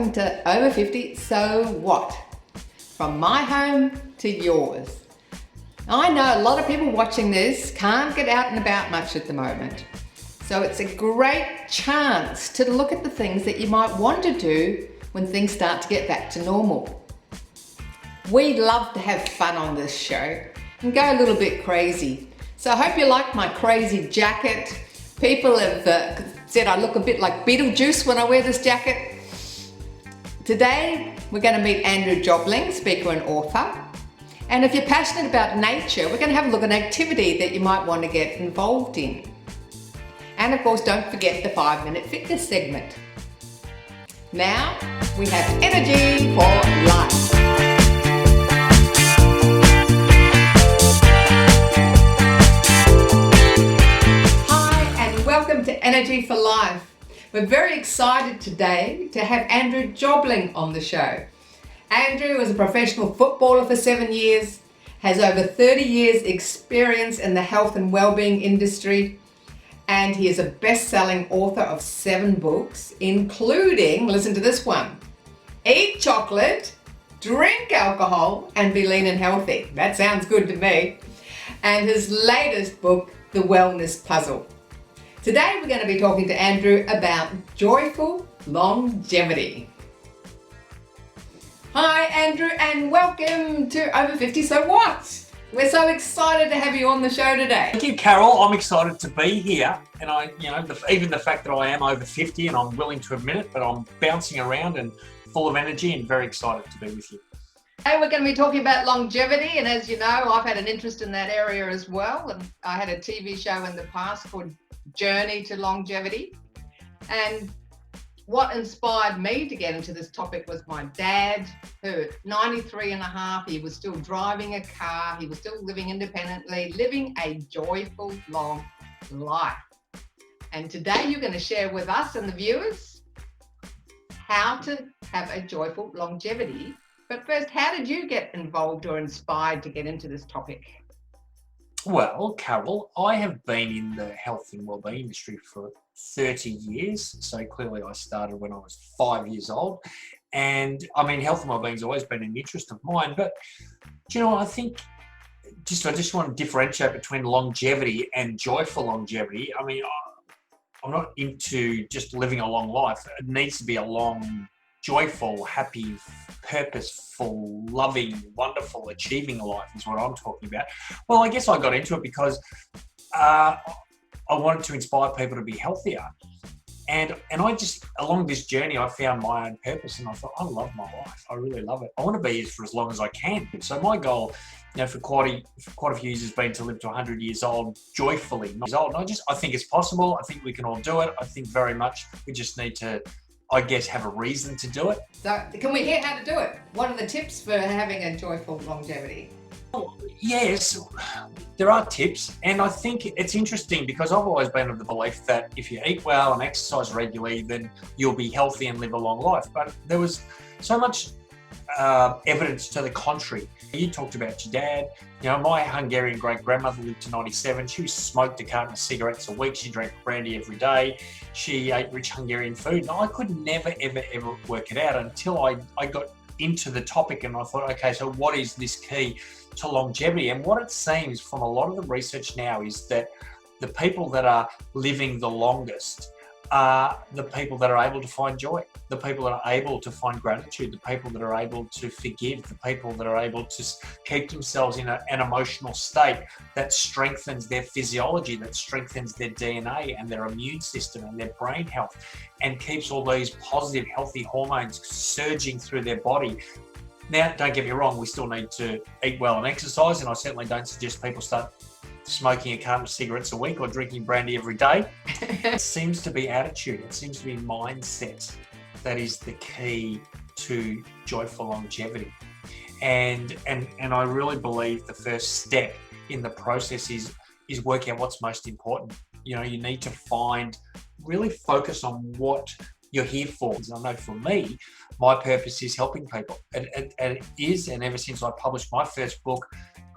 welcome to Over 50, So What? From my home to yours. I know a lot of people watching this can't get out and about much at the moment. So it's a great chance to look at the things that you might want to do when things start to get back to normal. We love to have fun on this show and go a little bit crazy. So I hope you like my crazy jacket. People have said I look a bit like Beetlejuice when I wear this jacket. Today, we're going to meet Andrew Jobling, speaker and author. And if you're passionate about nature, we're going to have a look at an activity that you might want to get involved in. And of course, don't forget the 5-minute fitness segment. Now, we have energy for life. Hi, and welcome to Energy for Life. We're very excited today to have Andrew Jobling on the show. Andrew is a professional footballer for 7 years, has over 30 years experience in the health and wellbeing industry, and he is a best-selling author of 7 books, including, listen to this one, Eat Chocolate, Drink Alcohol, and Be Lean and Healthy. That sounds good to me. And his latest book, The Wellness Puzzle. Today we're going to be talking to Andrew about joyful longevity. Hi Andrew, and welcome to Over 50 So What? We're so excited to have you on the show today. Thank you, Carol. I'm excited to be here, and even the fact that I am over 50 and I'm willing to admit it, but I'm bouncing around and full of energy and very excited to be with you. Today we're going to be talking about longevity, and as you know, I've had an interest in that area as well, and I had a TV show in the past called Journey to Longevity, and what inspired me to get into this topic was my dad, who at 93 and a half, he was still driving a car, he was still living independently, living a joyful long life. And today you're going to share with us and the viewers how to have a joyful longevity. But first, how did you get involved or inspired to get into this topic? Well, Carol, I have been in the health and wellbeing industry for 30 years. So clearly I started when I was 5 years old. And I mean, health and wellbeing has always been an interest of mine. But, do you know, I think I just want to differentiate between longevity and joyful longevity. I mean, I'm not into just living a long life. It needs to be a long, joyful, happy, purposeful, loving, wonderful, achieving life is what I'm talking about. Well, I guess I got into it because I wanted to inspire people to be healthier. And I just, along this journey, I found my own purpose, and I thought, I love my life. I really love it. I want to be here for as long as I can. So my goal, for quite a few years has been to live to 100 years old joyfully. And I think it's possible. I think we can all do it. I think very much we just need to, I guess, have a reason to do it. So can we hear how to do it? What are the tips for having a joyful longevity? Yes, there are tips, and I think it's interesting because I've always been of the belief that if you eat well and exercise regularly, then you'll be healthy and live a long life. But there was so much evidence to the contrary. You talked about your dad. My Hungarian great-grandmother lived to 97. She smoked a carton of cigarettes a week. She drank brandy every day. She ate rich Hungarian food. And I could never, ever, ever work it out until I got into the topic, and I thought, okay, so what is this key to longevity? And what it seems from a lot of the research now is that the people that are living the longest are the people that are able to find joy, the people that are able to find gratitude, the people that are able to forgive, the people that are able to keep themselves in an emotional state that strengthens their physiology, that strengthens their DNA and their immune system and their brain health, and keeps all these positive, healthy hormones surging through their body. Now, don't get me wrong, we still need to eat well and exercise, and I certainly don't suggest people start smoking a carton of cigarettes a week or drinking brandy every day. It seems to be attitude, it seems to be mindset that is the key to joyful longevity. And I really believe the first step in the process is working out what's most important. You need to really focus on what you're here for. I know for me, my purpose is helping people. And it is, and ever since I published my first book,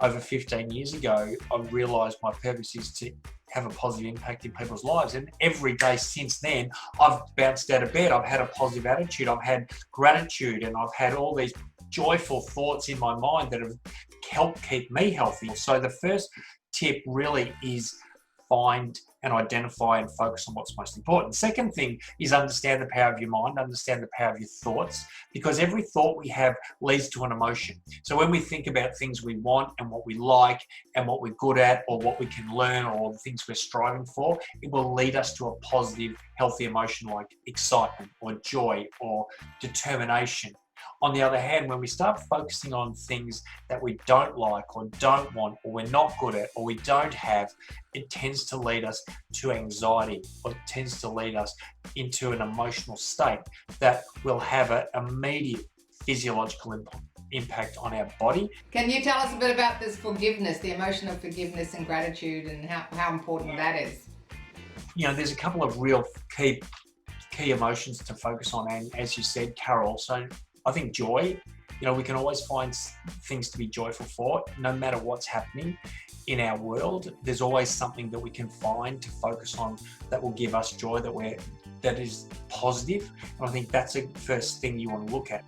over 15 years ago, I realized my purpose is to have a positive impact in people's lives. And every day since then, I've bounced out of bed. I've had a positive attitude. I've had gratitude, and I've had all these joyful thoughts in my mind that have helped keep me healthy. So the first tip really is find and identify and focus on what's most important. Second thing is understand the power of your mind, understand the power of your thoughts, because every thought we have leads to an emotion. So when we think about things we want and what we like and what we're good at or what we can learn or the things we're striving for, it will lead us to a positive, healthy emotion like excitement or joy or determination. On the other hand, when we start focusing on things that we don't like or don't want or we're not good at or we don't have, it tends to lead us to anxiety, or it tends to lead us into an emotional state that will have an immediate physiological impact on our body. Can you tell us a bit about this forgiveness, the emotion of forgiveness and gratitude, and how important that is? You know, there's a couple of real key emotions to focus on, and as you said, Carol, so I think joy, you know, we can always find things to be joyful for, no matter what's happening in our world. There's always something that we can find to focus on that will give us joy, that is positive. And I think that's the first thing you want to look at.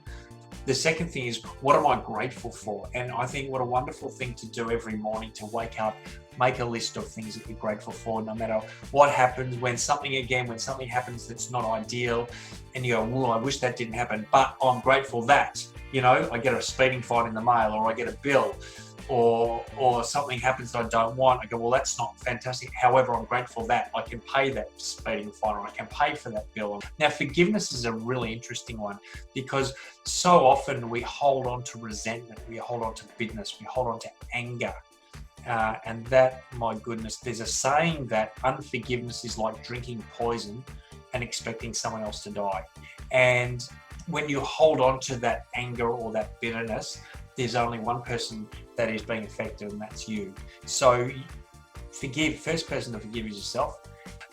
The second thing is, what am I grateful for? And I think what a wonderful thing to do every morning, to wake up, make a list of things that you're grateful for, no matter what happens. When something happens that's not ideal and you go, well, I wish that didn't happen, but I'm grateful that, you know, I get a speeding fine in the mail, or I get a bill, or something happens that I don't want. I go, well, that's not fantastic. However, I'm grateful that I can pay that speeding fine, or I can pay for that bill. Now, forgiveness is a really interesting one, because so often we hold on to resentment, we hold on to bitterness, we hold on to anger. And that, my goodness, there's a saying that unforgiveness is like drinking poison and expecting someone else to die. And when you hold on to that anger or that bitterness, there's only one person that is being affected, and that's you. So forgive. First person to forgive is yourself.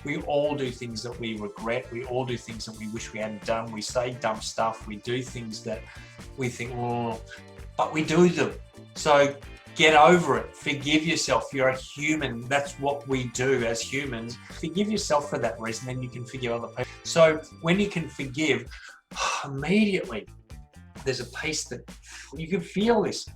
We all do things that we regret. We all do things that we wish we hadn't done. We say dumb stuff. We do things that we think, oh, but we do them. So get over it. Forgive yourself. You're a human. That's what we do as humans. Forgive yourself for that reason, then you can forgive other people. So when you can forgive, immediately there's a peace that you can feel this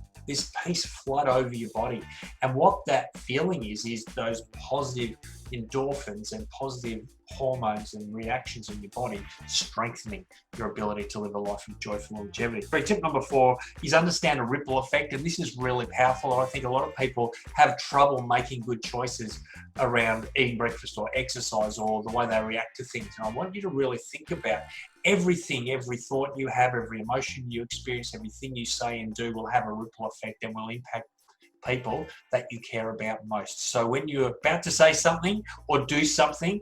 peace flood over your body. And what that feeling is those positive endorphins and positive hormones and reactions in your body strengthening your ability to live a life of joyful longevity. Tip number 4 is understand a ripple effect, and this is really powerful. I think a lot of people have trouble making good choices around eating breakfast or exercise or the way they react to things. And I want you to really think about everything, every thought you have, every emotion you experience, everything you say and do will have a ripple effect and will impact people that you care about most. So when you're about to say something or do something,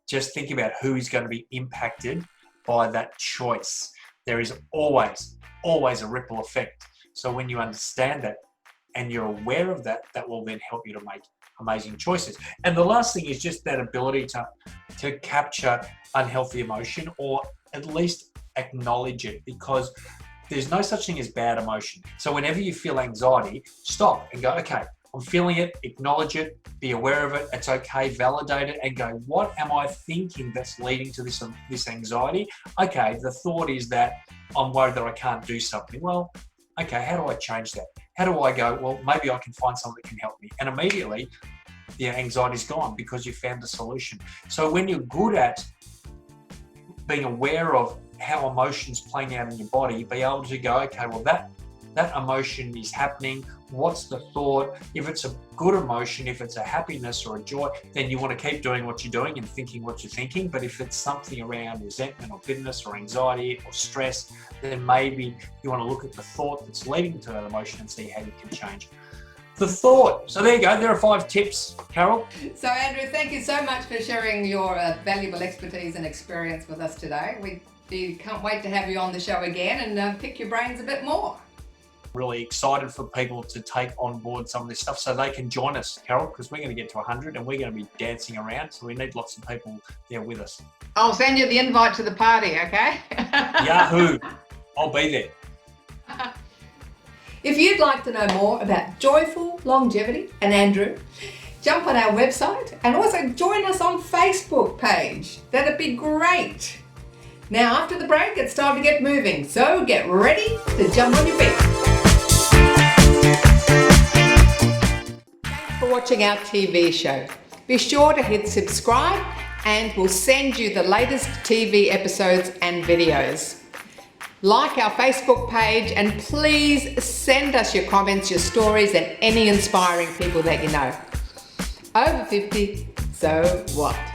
just think about who is going to be impacted by that choice. There is always a ripple effect. So when you understand that and you're aware of that, that will then help you to make amazing choices. And the last thing is just that ability to capture unhealthy emotion, or at least acknowledge it, because there's no such thing as bad emotion. So whenever you feel anxiety, stop and go, okay, I'm feeling it, acknowledge it, be aware of it, it's okay, validate it, and go, what am I thinking that's leading to this anxiety? Okay, the thought is that I'm worried that I can't do something. Well, okay, how do I change that? How do I go, well, maybe I can find something that can help me. And immediately, the anxiety's gone because you found a solution. So when you're good at being aware of how emotions playing out in your body, be able to go, okay, well, that emotion is happening. What's the thought? If it's a good emotion, if it's a happiness or a joy, then you want to keep doing what you're doing and thinking what you're thinking. But if it's something around resentment or bitterness or anxiety or stress, then maybe you want to look at the thought that's leading to that emotion and see how you can change the thought. So there you go. There are 5 tips, Carol. So Andrew, thank you so much for sharing your valuable expertise and experience with us today. We can't wait to have you on the show again and pick your brains a bit more. Really excited for people to take on board some of this stuff so they can join us, Carol, because we're going to get to 100 and we're going to be dancing around. So we need lots of people there with us. I'll send you the invite to the party, okay? Yahoo! I'll be there. If you'd like to know more about joyful longevity and Andrew, jump on our website and also join us on Facebook page. That'd be great. Now after the break, it's time to get moving. So get ready to jump on your feet. Thanks for watching our TV show. Be sure to hit subscribe and we'll send you the latest TV episodes and videos. Like our Facebook page and please send us your comments, your stories and any inspiring people that you know. Over 50, so what?